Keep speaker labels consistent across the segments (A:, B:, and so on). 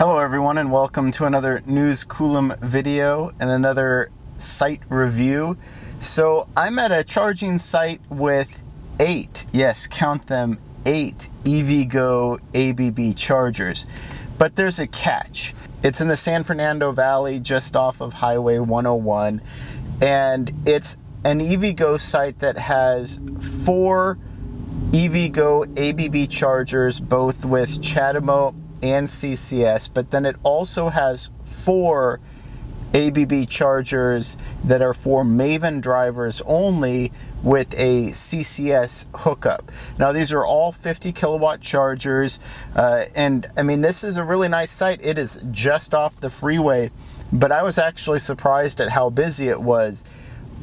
A: Hello everyone, and welcome to another News Coolum video and another site review. So I'm at a charging site with 8, yes, count them, 8 EVgo ABB chargers. But there's a catch. It's in the San Fernando Valley just off of Highway 101, and it's an EVgo site that has 4 EVgo ABB chargers, both with CHAdeMO and CCS, but then it also has 4 ABB chargers that are for Maven drivers only with a CCS hookup. Now these are all 50 kilowatt chargers, and I mean, this is a really nice site. It is just off the freeway, but I was actually surprised at how busy it was.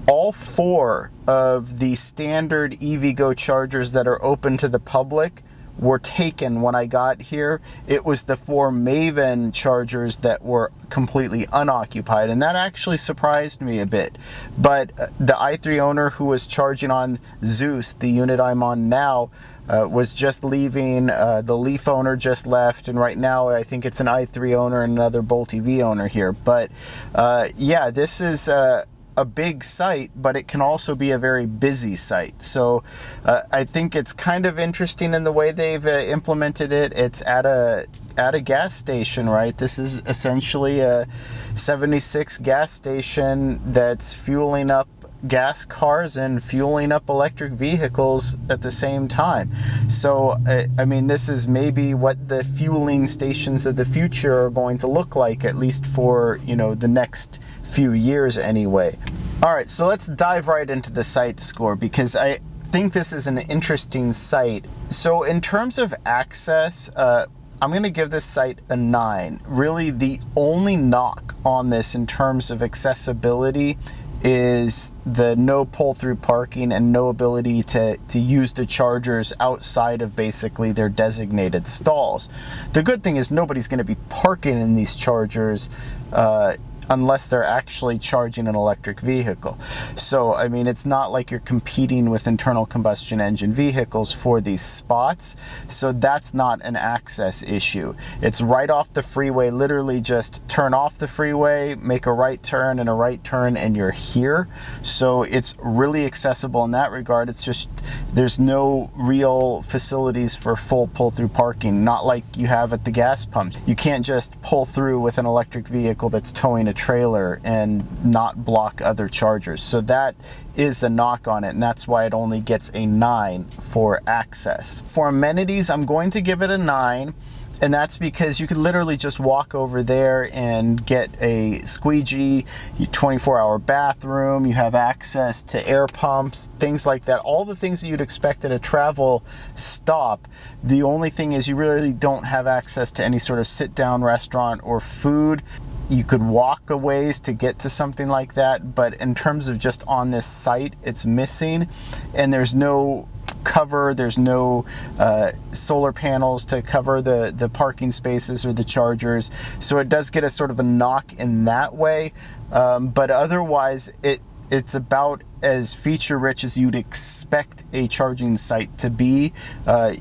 A: All 4 of the standard EVgo chargers that are open to the public were taken when I got here. It was the 4 Maven chargers that were completely unoccupied, and that actually surprised me a bit. But the i3 owner who was charging on Zeus, the unit I'm on now, was just leaving. The Leaf owner just left, and right now I think it's an i3 owner and another Bolt EV owner here. But yeah, this is a big site, but it can also be a very busy site. So I think it's kind of interesting in the way they've implemented it. It's at a gas station, right? This is essentially a 76 gas station that's fueling up gas cars and fueling up electric vehicles at the same time. So I mean, this is maybe what the fueling stations of the future are going to look like, at least for, you know, the next few years anyway. All right, so let's dive right into the site score, because I think this is an interesting site. So in terms of access, I'm going to give this site a 9. Really, the only knock on this in terms of accessibility is the no pull-through parking and no ability to use the chargers outside of basically their designated stalls. The good thing is nobody's going to be parking in these chargers unless they're actually charging an electric vehicle. So, I mean, it's not like you're competing with internal combustion engine vehicles for these spots. So that's not an access issue. It's right off the freeway, literally just turn off the freeway, make a right turn and a right turn, and you're here. So it's really accessible in that regard. It's just, there's no real facilities for full pull-through parking, not like you have at the gas pumps. You can't just pull through with an electric vehicle that's towing a trailer and not block other chargers. So that is a knock on it, and that's why it only gets a 9 for access. For amenities, I'm going to give it a 9, and that's because you could literally just walk over there and get a squeegee, 24-hour bathroom, you have access to air pumps, things like that. All the things that you'd expect at a travel stop. The only thing is you really don't have access to any sort of sit-down restaurant or food. You could walk a ways to get to something like that, but in terms of just on this site, it's missing, and there's no cover, there's no solar panels to cover the parking spaces or the chargers. So it does get a sort of a knock in that way, but otherwise it's about as feature-rich as you'd expect a charging site to be.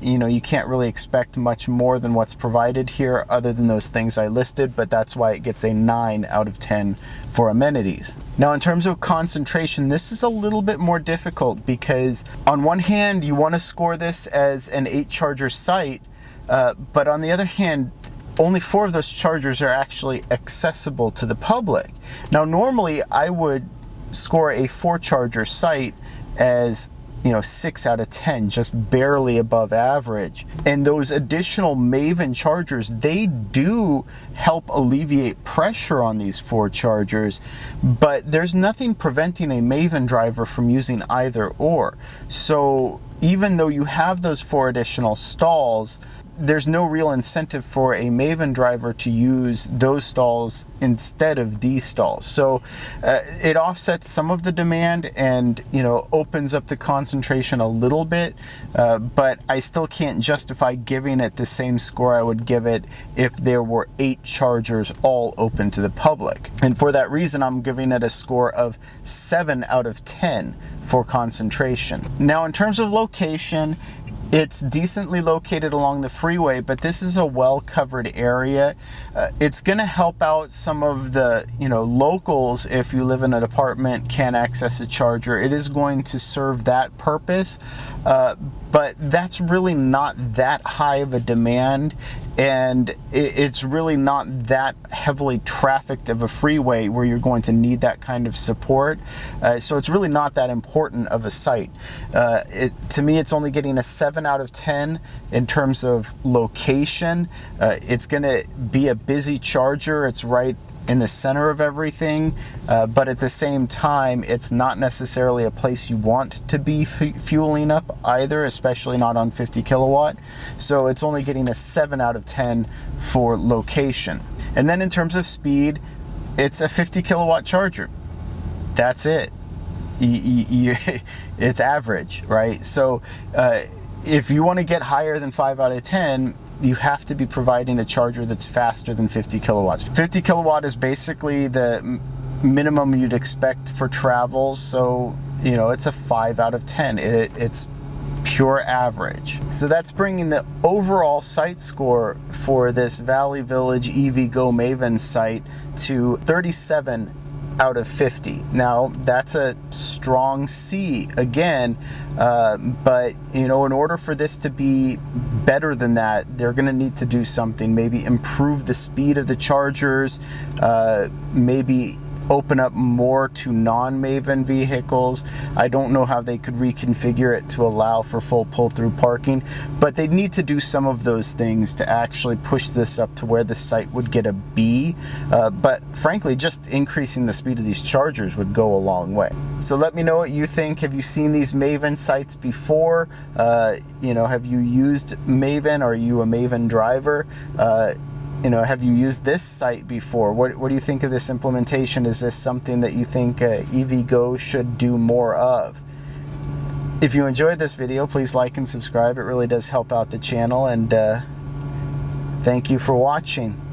A: You know, you can't really expect much more than what's provided here other than those things I listed, but that's why it gets a 9 out of 10 for amenities. Now, in terms of concentration, this is a little bit more difficult because on one hand, you want to score this as an 8-charger site, but on the other hand, only 4 of those chargers are actually accessible to the public. Now, normally I would score a 4-charger site as, you know, 6 out of 10, just barely above average. And those additional Maven chargers, they do help alleviate pressure on these 4 chargers, but there's nothing preventing a Maven driver from using either or. So even though you have those 4 additional stalls, there's no real incentive for a Maven driver to use those stalls instead of these stalls. So it offsets some of the demand and, you know, opens up the concentration a little bit, but I still can't justify giving it the same score I would give it if there were 8 chargers all open to the public. And for that reason, I'm giving it a score of 7 out of 10 for concentration. Now, in terms of location, It's decently located along the freeway, but this is a well-covered area. It's going to help out some of the, locals. If you live in an apartment, can't access a charger, it is going to serve that purpose. But that's really not that high of a demand, and it's really not that heavily trafficked of a freeway where you're going to need that kind of support. So it's really not that important of a site. To me, it's only getting a 7 out of 10 in terms of location. It's going to be a busy charger. It's right in the center of everything, but at the same time, it's not necessarily a place you want to be fueling up either, especially not on 50 kilowatt. So it's only getting a 7 out of 10 for location. And then in terms of speed, it's a 50 kilowatt charger. That's it. It's average, right? So if you want to get higher than 5 out of 10, you have to be providing a charger that's faster than 50 kilowatts. 50 kilowatt is basically the minimum you'd expect for travels, so it's a 5 out of 10. It's pure average. So that's bringing the overall site score for this Valley Village EVgo Maven site to 37 out of 50. Now that's a strong C again, but in order for this to be better than that, they're going to need to do something. Maybe improve the speed of the chargers, maybe open up more to non-Maven vehicles. I don't know how they could reconfigure it to allow for full pull-through parking, but they need to do some of those things to actually push this up to where the site would get a B. But frankly, just increasing the speed of these chargers would go a long way. So let me know what you think. Have you seen these Maven sites before? Have you used Maven? Are you a Maven driver? Have you used this site before? What do you think of this implementation? Is this something that you think EVgo should do more of? If you enjoyed this video, please like and subscribe. It really does help out the channel, and thank you for watching.